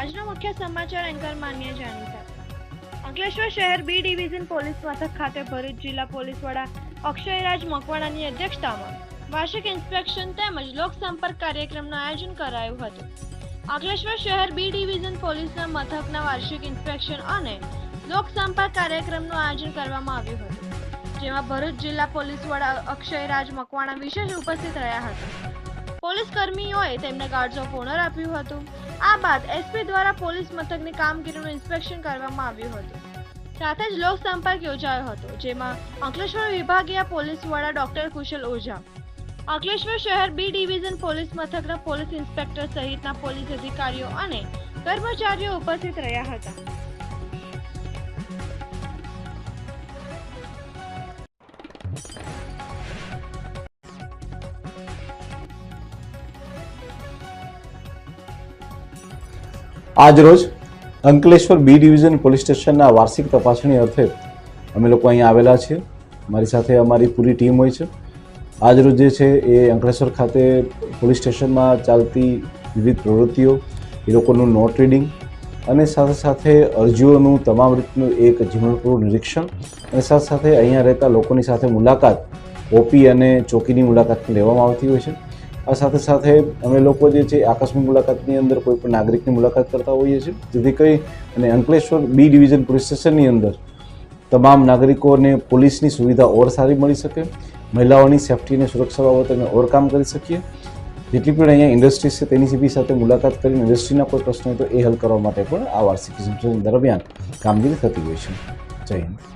આજનો મુખ્ય સમાચાર એન્કર માન્ય જાની સાથે। અંકલેશ્વર શહેર બી ડિવિઝન પોલીસ મથક ખાતે ભરૂચ જિલ્લા પોલીસ વડા અક્ષયરાજ મકવાણાની અધ્યક્ષતામાં વાર્ષિક ઇન્સ્પેક્શન તેમજ લોકસંપર્ક કાર્યક્રમનું આયોજન કરાયું હતું। અંકલેશ્વર શહેર બી ડિવિઝન પોલીસના મથકના વાર્ષિક ઇન્સ્પેક્શન અને લોકસંપર્ક કાર્યક્રમનું આયોજન કરવામાં આવ્યું હતું, જેમાં ભરૂચ જિલ્લા પોલીસ વડા અક્ષયરાજ મકવાણા વિશેષ ઉપસ્થિત રહ્યા હતા। પોલીસ કર્મીઓએ તેમને ગાર્ડ્સ ઓફ ઓનર આપ્યું હતું। આ બાદ એસપી દ્વારા પોલીસ મથકની કામગીરીનું ઇન્સ્પેક્શન કરવામાં આવ્યું હતું। સાથે જ લોક સંપર્ક યોજાયો હતો, જેમાં અંકલેશ્વર વિભાગીય પોલીસ વડા ડોક્ટર કુશલ ઓઝા, અંકલેશ્વર શહેર બી ડિવિઝન પોલીસ મથકના પોલીસ ઇન્સ્પેક્ટર સહિતના પોલીસ અધિકારીઓ અને કર્મચારીઓ ઉપસ્થિત રહ્યા હતા। આજરોજ અંકલેશ્વર બી ડિવિઝન પોલીસ સ્ટેશનના વાર્ષિક તપાસણી અર્થે અમે લોકો અહીં આવેલા છીએ। મારી સાથે અમારી પૂરી ટીમ હોય છે। આજરોજ જે છે એ અંકલેશ્વર ખાતે પોલીસ સ્ટેશનમાં ચાલતી વિવિધ પ્રવૃત્તિઓ, એ લોકોનું નોટ રીડિંગ અને સાથે સાથે અરજીઓનું તમામ રીતનું એક ઝીણવટપૂર્વક નિરીક્ષણ અને સાથે સાથે અહીંયા રહેતા લોકોની સાથે મુલાકાત, ઓપી અને ચોકીની મુલાકાત લેવામાં આવતી હોય છે। આ સાથે સાથે અમે લોકો જે છે આકસ્મિક મુલાકાતની અંદર કોઈ પણ નાગરિકની મુલાકાત કરતા હોઈએ છીએ, જેથી કરી અને અંકલેશ્વર બી ડિવિઝન પોલીસ સ્ટેશનની અંદર તમામ નાગરિકોને પોલીસની સુવિધા ઓર સારી મળી શકે, મહિલાઓની સેફ્ટી અને સુરક્ષા બાબતે અમે ઓર કામ કરી શકીએ। જેટલી પણ અહીંયા ઇન્ડસ્ટ્રીઝ છે તેની સીધી સાથે મુલાકાત કરીને ઇન્ડસ્ટ્રીના કોઈ પ્રશ્ન હોય તો એ હલ કરવા માટે પણ આ વાર્ષિક દરમિયાન કામગીરી થતી હોય છે। જય હિન્દ।